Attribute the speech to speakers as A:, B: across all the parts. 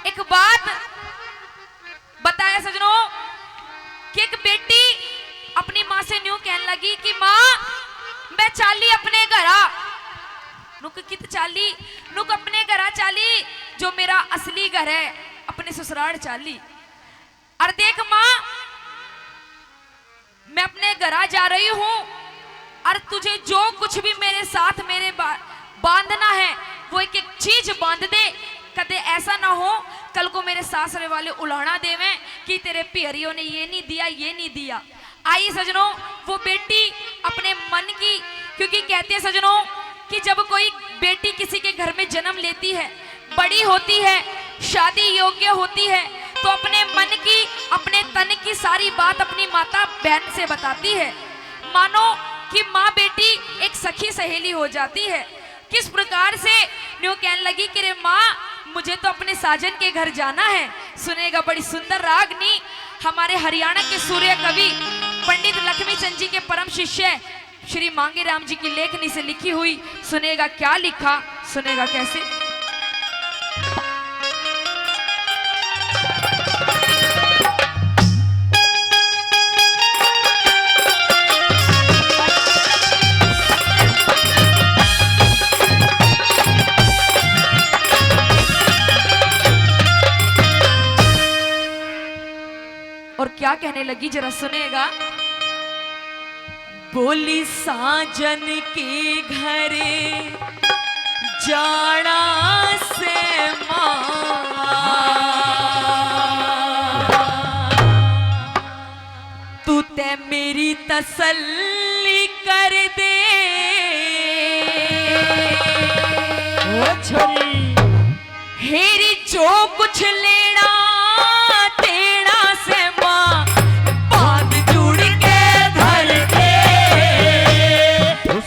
A: एक बात बताया सजनों कि एक बेटी अपनी माँ से न्यू कहने लगी कि माँ मैं चाली अपने घरा नुक कित चाली नुक अपने घरा चाली जो मेरा असली घर है अपने ससुराल चाली। और देख माँ मैं अपने घरा जा रही हूं और तुझे जो कुछ भी मेरे साथ मेरे बांधना है वो एक एक चीज बांध दे। कदे ऐसा ना हो कल को मेरे सासरे वाले उलाना देवे कि तेरे पियरियों ने ये नहीं दिया ये नहीं दिया। आइए सजनों वो बेटी अपने मन की, क्योंकि कहते हैं सजनों कि जब कोई बेटी किसी के घर में जन्म लेती है, बड़ी होती है, शादी योग्य होती है, तो अपने मन की अपने तन की सारी बात अपनी माता बहन से बताती है। मानो कि माँ बेटी एक सखी सहेली हो जाती है। किस प्रकार से न्यू कहने लगी कि रे माँ मुझे तो अपने साजन के घर जाना है। सुनेगा बड़ी सुंदर रागनी हमारे हरियाणा के सूर्य कवि पंडित लक्ष्मी चंद जी के परम शिष्य श्री मांगे राम जी की लेखनी से लिखी हुई। सुनेगा क्या लिखा, सुनेगा कैसे। और क्या कहने लगी जरा सुनेगा। बोली साजन के घरे जाना से मां तू ते मेरी तसल्ली कर दे ओ छोरी हेरी जो कुछ लेना तेना से मां बांध जुड़ के धर दे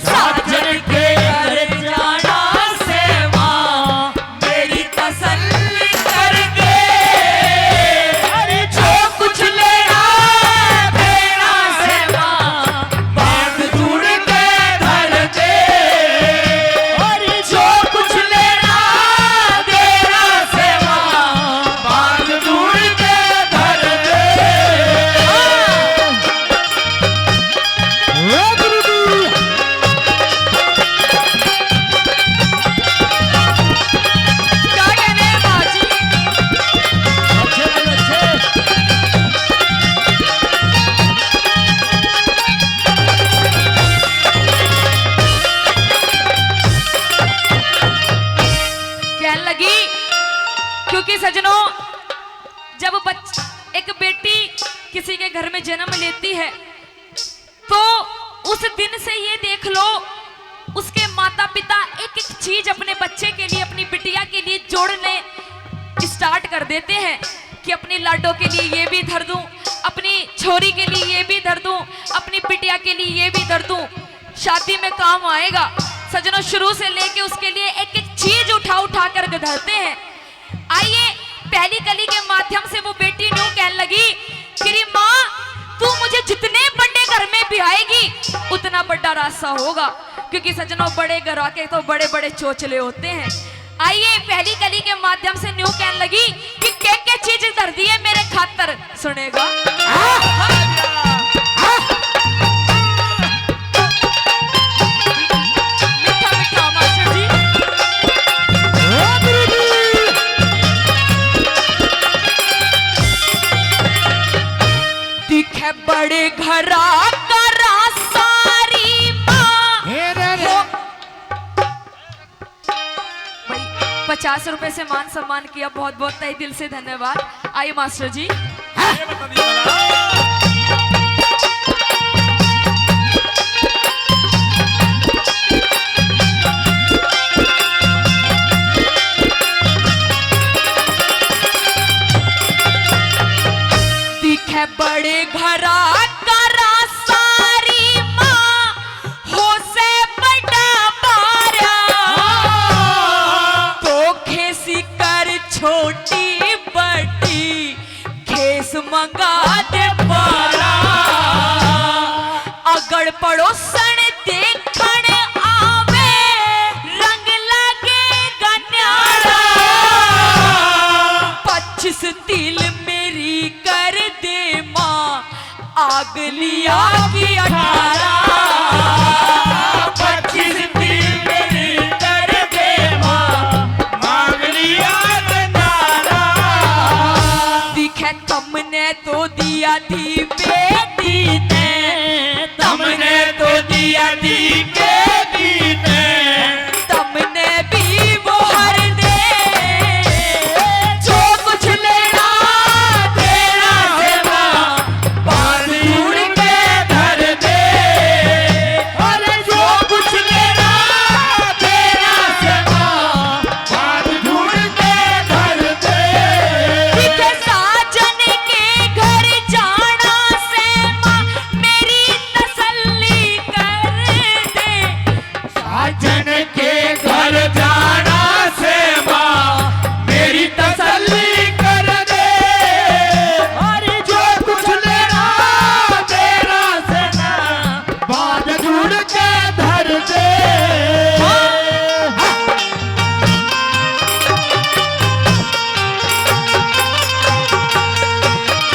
A: साजन के घर जाना से मां मेरी तसल्ली कर दे अरे जो कुछ लेना तेना से मां बांध जुड़ के धर दे अरे जो कुछ लेना तेना से मां बांध जुड़ के धर दे। क्या कहने हैं बाजी? कहने लगी क्योंकि सजनों जब एक बेटी किसी के घर में जन्म लेती है तो उस दिन से ये देख लो उसके माता पिता एक एक चीज अपने बच्चे के लिए अपनी बिटिया के लिए जोड़ने स्टार्ट कर देते हैं कि अपनी लाडो के लिए ये भी धर दूं, अपनी छोरी के लिए ये भी धर दूं, अपनी बिटिया के लिए ये भी धर दूं, शादी में काम आएगा। सजनों शुरू से लेके उसके लिए एक एक चीज उठा उठा कर धरते हैं। आइए पहली कली के माध्यम से वो बेटी न्यू कहने लगी कि माँ तू मुझे जितने बड़े घर में बिहाएगी उतना बड़ा रास्ता होगा, क्योंकि सजनों बड़े घर आके तो बड़े बड़े चोचले होते हैं। आइए पहली कली के माध्यम से न्यू कहने लगी कि क्या चीज धर दी है मेरे खातर। सुनेगा मीठा मीठा मास्टर जी। दिखे बड़े घरा करा सारी माँ भाई 50 रुपए से मान सम्मान किया, बहुत बहुत तहे दिल से धन्यवाद। आइए मास्टर जी। दिखे बड़े घरा करा सारी माँ हो से बड़ा बारा तो खेसी कर छोटी बड़ी खेस मंगा दे पारा अगड़ पड़ोसन देखण आवे रंग लगे गन्यारा 25 तिल मेरी कर दे माँ, आग लिया की 18।
B: 25 तिल मेरी कर दे माँ, मांग लिया गंधारा।
A: दिखे तुमने तो दिया थी बेटी ने,
B: तुमने तो दिया थी बेटी ने,
A: तुमने भी वो हर दे, जो कुछ लेना
B: तेरा से माँ, बांध ढूंढ के धर दे। अरे जो कुछ लेना तेरा से माँ, बांध ढूंढ के धर दे।
A: दिखे साजन के घर जाना से माँ, मेरी तसल्ली कर दे।
B: साजन के घर जाना से माँ, मेरी तसल्ली कर दे। अरे जो कुछ लेना तेरा से माँ, बांध ढूंढ के धर दे।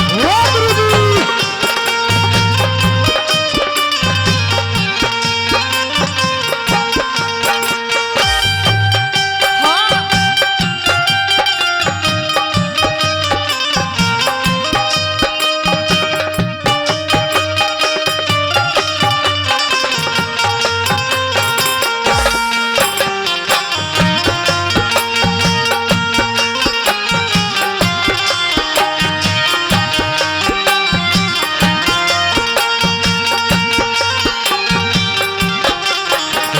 B: ओ गुरुजी,
A: हाँ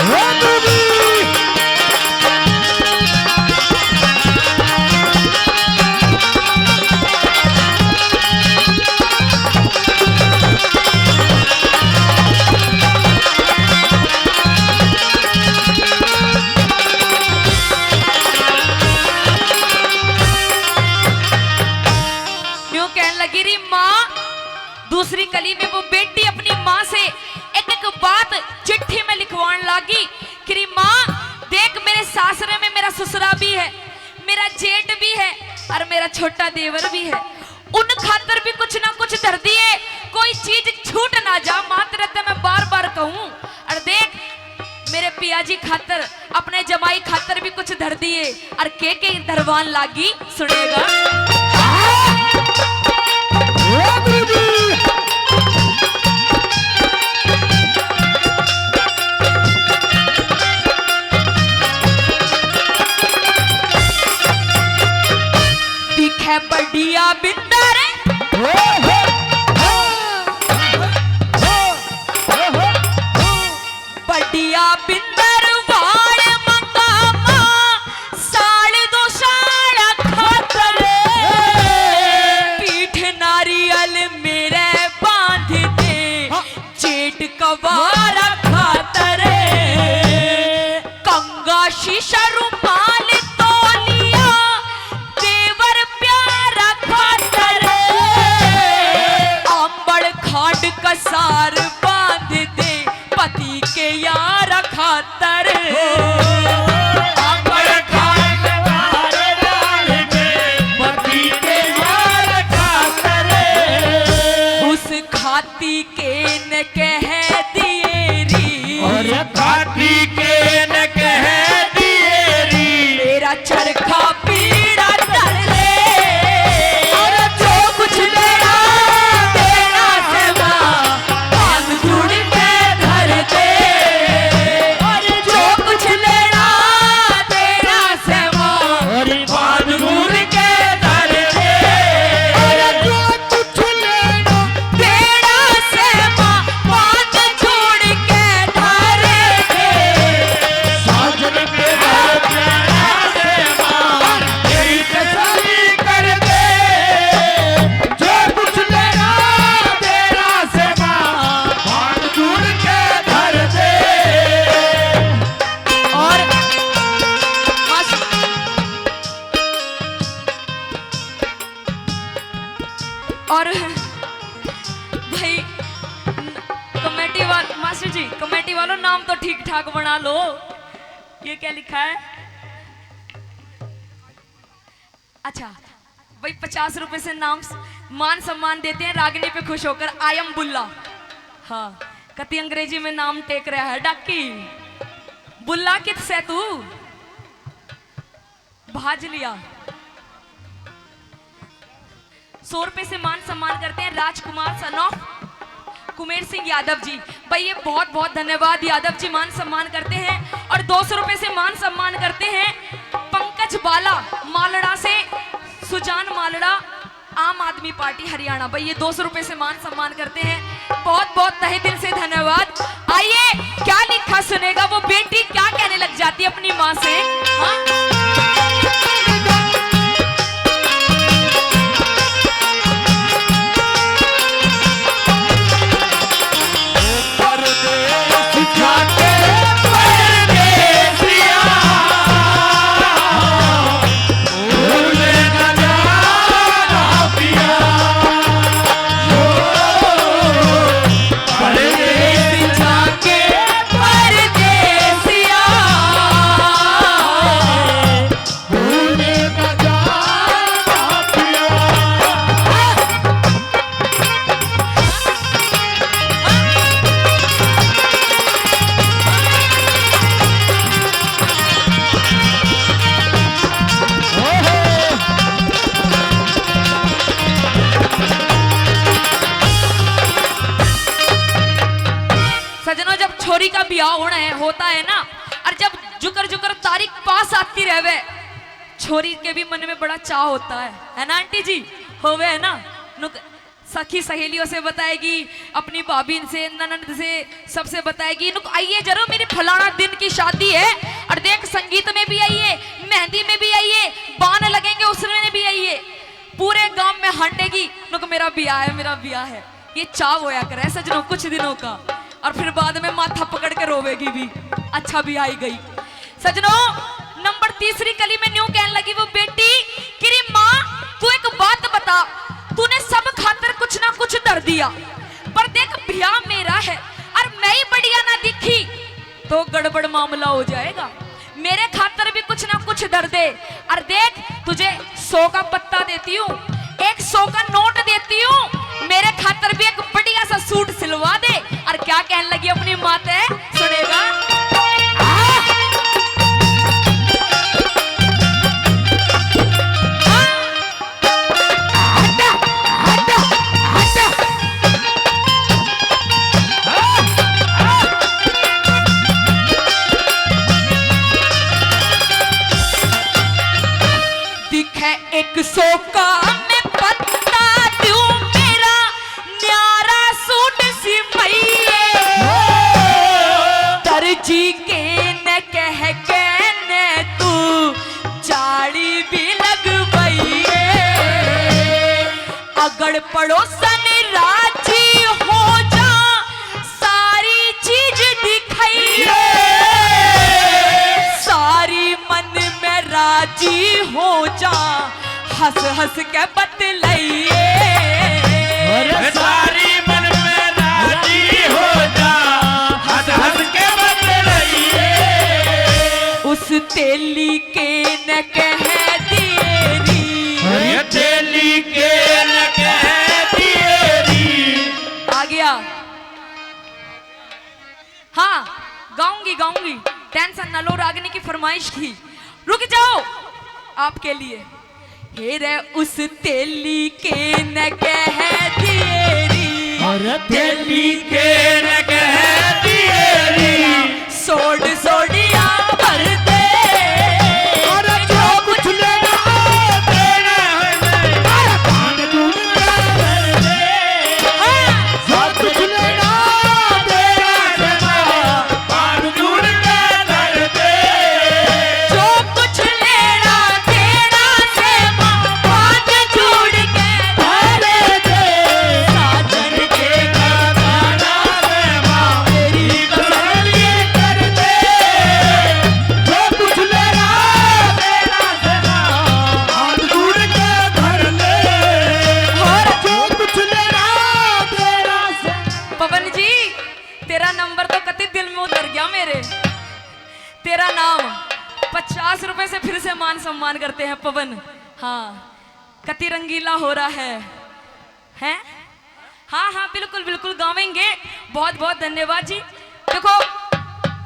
B: ओ गुरुजी।
A: यूं कहने लगी री माँ, दूसरी कली में वो बेटी अपनी माँ से एक एक बात चिट्ठी में लिखवाने लगी कि री माँ देख, मेरे सासरे में मेरा ससुरा भी है, मेरा जेठ भी है और मेरा छोटा देवर भी है। उन खातर भी कुछ ना कुछ धर दिए, कोई चीज छूट ना जा। मात्र रहता मैं बार बार कहूँ। और देख मेरे पियाजी खातर, अपने जमाई खातर भी कुछ धर दिए। और के धरवान लागी सुनेगा।
B: ओ गुरुजी।
A: दिखे बढ़िया बिंदर, बढ़िया बिंदर वाण मंगा माँ, साल 2 साल खातर पीठ नारियल मेरे बांध दे, जेठ कवारा खातर कंगा शीशा रुमाल तौलिया, देवर प्यारा खातर अंबड़ खांड कसार बांध दे, पति के यार खातर।
B: अंबर खाट वार डाल दे, पति के यार खातर।
A: उस खाती के न कह दिए री,
B: और खाती के न कह दिए री,
A: मेरा चरखा पीड़ा कर ले। और जो कुछ लेना तेरा से माँ, बांध ढूंढ के धर दे। और जो कुछ लेना तेरा से माँ,
B: और बांध ढूंढ के धर दे। और जो कुछ लेना
A: तेरा से माँ, बांध ढूंढ के धर दे।
B: साजन के घर प्यारा से माँ, तेरी तसल्ली कर दे। जो कुछ लेना तेरा से माँ, बांध ढूंढ के धर दे।
A: और और भाई मास्टर जी, कमेटी वालों नाम तो ठीक ठाक बना लो। ये क्या लिखा है? अच्छा, भाई 50 रुपए से नाम मान सम्मान देते हैं रागिनी पे खुश होकर। आई एम बुल्ला। हाँ, कति अंग्रेजी में नाम टेक रहा है डाकी। बुल्ला कित से तू भाज लिया। 100 रुपए से मान सम्मान करते हैं राजकुमार सन ऑफ कुमेर सिंह यादव जी। भाई ये बहुत बहुत धन्यवाद। यादव जी मान सम्मान करते हैं। और 200 रुपए से मान सम्मान करते हैं पंकज बाला मालड़ा से, सुजान मालड़ा, आम आदमी पार्टी हरियाणा। भाई ये 200 रुपए से मान सम्मान करते हैं। बहुत बहुत तहे दिल से धन्यवाद। आइए क्या लिखा सुनेगा। वो बेटी क्या कहने लग जाती है अपनी माँ से। हाँ? छोरी का ब्याह होता है ना, और जब जुकर जुकर तारीख पास आती रहे, छोरी के भी मन में बड़ा चाह होता है ना आंटी जी। होवे है ना, सखी सहेलियों से बताएगी, अपनी भाभी से, ननद से, सबसे बताएगी नुक आइए जरूर मेरी फलाना दिन की शादी है, और देख संगीत में भी आइए, मेहंदी में भी आइए, बाण लगेंगे उसमें भी आइए, पूरे गांव में हंटेगी नुक मेरा ब्याह है, मेरा ब्याह है। ये चाव होया करे सजनों कुछ दिनों का, और फिर बाद में माथा पकड़ के रोवेगी भी। अच्छा भी आई गई सजनों। नंबर 3 कली में न्यू कहने लगी वो बेटी कि रे माँ तू एक बात बता, तूने सब खातर कुछ ना कुछ दर दिया, पर देख ब्याह मेरा है और मैं ही बढ़िया ना दिखी तो गड़बड़ मामला हो जाएगा। मेरे खातर भी कुछ ना कुछ दर दे, और देख तुझे 100 का पत्ता देती हूँ, 100 का नोट देती हूँ, मेरे खातर भी एक बढ़िया सा सूट सिलवा दे। और क्या कहने लगी अपनी माते, सुनेगा। दिखे 100 का मैं पत्ता दूं, मेरा न्यारा सूट सिमइए, दर्जी के न कह के न तू चाड़ी भी लगवइए, अगड़ पड़ोसन राजी हो जा सारी चीज दिखाइए, सारी मन में राजी हो जा हंस हंस के बतलाइए,
B: सारी मन में राजी हो जा हंस हंस के बतलाइए,
A: उस तेली के न कह दिएरी,
B: तेली के न कह दिएरी।
A: आ गया। हाँ गाऊंगी गाऊंगी, टेंशन न लो, रागिनी की फरमाइश थी, रुक जाओ आपके लिए। हे रे उस तेली के न कह दिएरी,
B: तेली के न कह दिएरी,
A: सोड सोडिया भर दे,
B: और जो कुछ लेना देना है, पान दूंगा भर दे, सब कुछ लेना देना है, पान दूंगा भर दे,
A: जो कुछ लेना देना से पान जोड़ के
B: भर दे,
A: साजन के
B: गाना से माँ मेरी कसली कर दे, जो कुछ लेना देना से माँ पान दूंगा भर दे,
A: और
B: जो कुछ लेना देना से।
A: पवन जी तेरा नंबर तो कति दिल में उतर गया मेरे। तेरा नाम 50 रुपए से फिर से मान सम्मान करते हैं पवन। हाँ कति रंगीला हो रहा है हैं? हाँ हाँ बिल्कुल बिल्कुल गावेंगे। बहुत बहुत धन्यवाद जी। देखो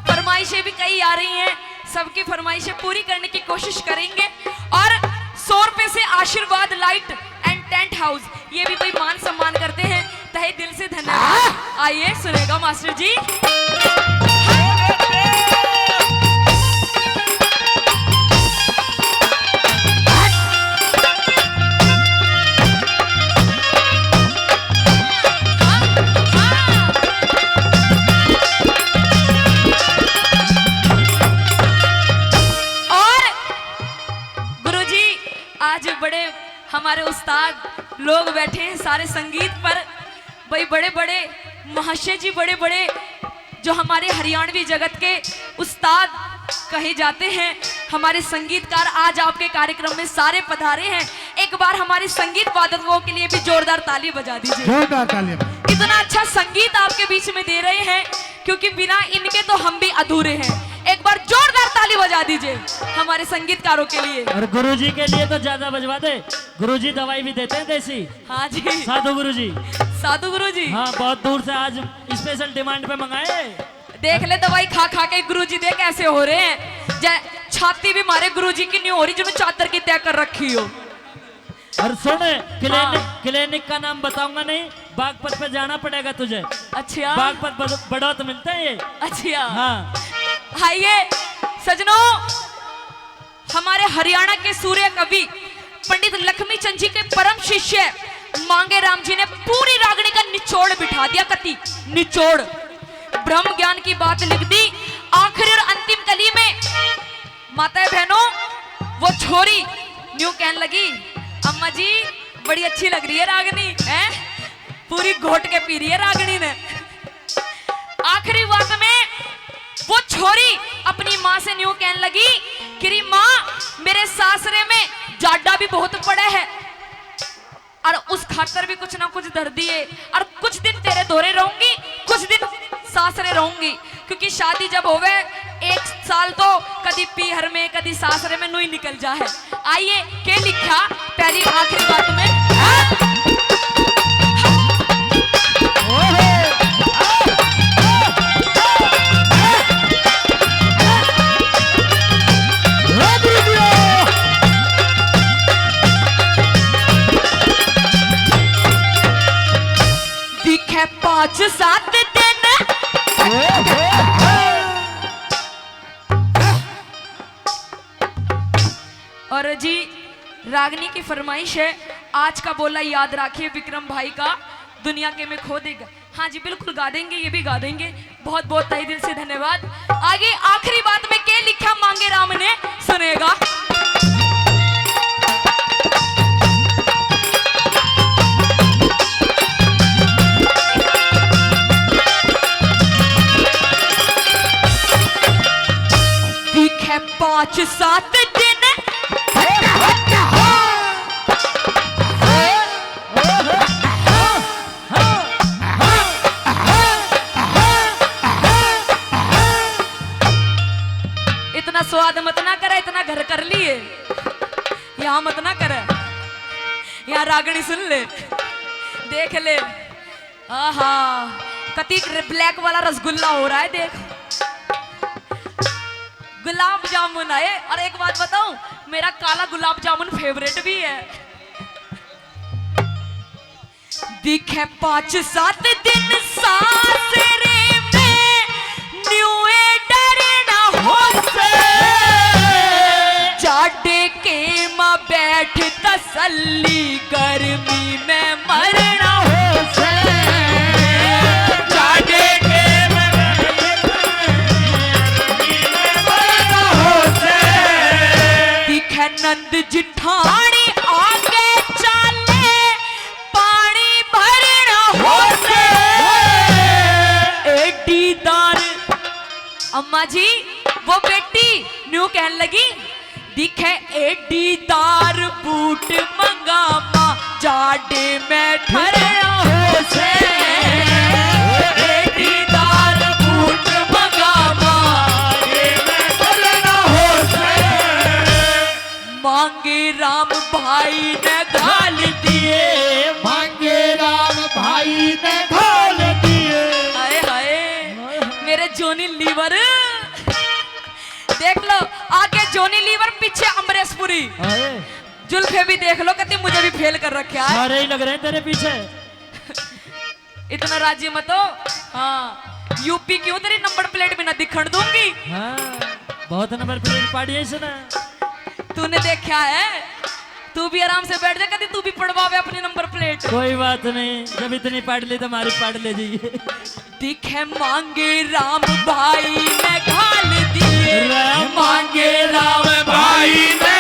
A: फरमाइशें भी कई आ रही हैं, सबकी फरमाइशें पूरी करने की कोशिश करेंगे। और 100 रुपए से आशीर्वाद लाइट एंड टेंट हाउस ये भी कोई मान सम्मान करते हैं, तहे दिल से धन्यवाद। आइए सुनेगा मास्टर जी। आज बड़े हमारे उस्ताद लोग बैठे हैं सारे संगीत पर, भाई बड़े बड़े महाशय जी, बड़े बड़े जो हमारे हरियाणवी जगत के उस्ताद कहे जाते हैं, हमारे संगीतकार आज आपके कार्यक्रम में सारे पधारे हैं। एक बार हमारे संगीत वादकों के लिए भी जोरदार ताली बजा दीजिए।
B: जोरदार ताली।
A: इतना अच्छा संगीत आपके बीच में दे रहे हैं, क्योंकि बिना इनके तो हम भी अधूरे हैं। एक बार जोरदार ताली बजा दीजिए हमारे संगीतकारों के लिए।
C: और गुरुजी के लिए तो ज्यादा बजवा दे, गुरुजी दवाई भी देते हैं देसी।
A: हाँ जी
C: साधु गुरुजी।
A: साधु गुरुजी।
C: हाँ बहुत दूर से आज स्पेशल डिमांड पे मंगाए।
A: देख ले दवाई खा खा के गुरुजी दे कैसे हो रहे हैं, छाती भी मारे गुरुजी की नहीं हो रही जो चादर की तय कर रखी हो।
C: और सुन क्लिनिक का नाम बताऊंगा नहीं, बागपत पे जाना पड़ेगा तुझे।
A: अच्छा
C: बागपत बड़ौत मिलते हैं ये।
A: अच्छा
C: हाँ
A: आइए सजनों, हमारे हरियाणा के सूर्य कवि पंडित लक्ष्मी चंद जी के परम शिष्य मांगे राम जी ने पूरी रागनी का निचोड़ बिठा दिया। कति निचोड़ ब्रह्म ज्ञान की बात लिख दी। आखिरी और अंतिम कली में माताएं बहनों वो छोरी न्यू कहने लगी, अम्मा जी बड़ी अच्छी लग रही है रागनी है, पूरी घोट के पी रही है रागनी ने। आखिरी वक्त में वो छोरी अपनी माँ से न्यू कहने लगी कि माँ मेरे सासरे में जाडा भी बहुत पड़ा है और उस खातर भी कुछ ना कुछ धर दिए, और कुछ दिन तेरे दोरे रहूंगी, कुछ दिन सासरे रहूंगी, क्योंकि शादी जब होवे 1 साल तो कदी पीहर में कदी सासरे में नुई निकल जाए। आइए के लिखा पहली आखिरी बात में दिखे 5-7 दिन। और जी रागनी की फरमाइश है, आज का बोला याद रखिए विक्रम भाई का, दुनिया के में खो देगा। हाँ जी बिल्कुल गा देंगे, ये भी गा देंगे। बहुत बहुत तहे दिल से धन्यवाद। आगे आखिरी बात में क्या लिखा मांगे राम ने सुनेगा। दिखे 5-7 दिन इतना स्वाद मत ना करे, इतना घर कर लिए, यहाँ मत ना करे, यहाँ रागनी सुन ले, देख ले। आहा कति ब्लैक वाला रसगुल्ला हो रहा है, देख गुलाब जामुन आए। और एक बात बताऊं, मेरा काला गुलाब जामुन फेवरेट भी है। दिखे 5-7 दिन सासरे में न्यूए डर ना हो से, जाडे के मां बैठ तसल्ली गर्मी में मरना हो से, जाडे के मां बैठ गर्मी में मरना हो से। दिखे नंद जिठानी आगे चाले पानी भरना हो से, एडी दार अम्मा जी वो बेटी न्यू कहने लगी, दिखे एडी दार बूट मंगामा जाडे में ठहरना हो से, एडी दार बूट मंगामा जाडे में ठहरना हो से। मांगे राम भाई ने पूरी।
C: अरे
A: जुल्फे भी देख लो, कहती मुझे भी फेल कर रखा है।
C: सारे ही लग रहे हैं तेरे पीछे।
A: इतना राजी मत हो। हाँ, यूपी क्यों तेरी नंबर प्लेट भी ना दिखण दूंगी।
C: हाँ बहुत नंबर प्लेट पाड़ी है इसने।
A: तूने देखा है, तू भी आराम से बैठ जा, कभी तू भी पड़वावे अपनी नंबर प्लेट।
C: कोई बात नहीं, जब इतनी पाड़ ली तो हमारी पाड़ ले जाइए।
A: दिखे मांगे राम भाई ने घाल दिए,
C: राम
B: मांगे राम भाई ने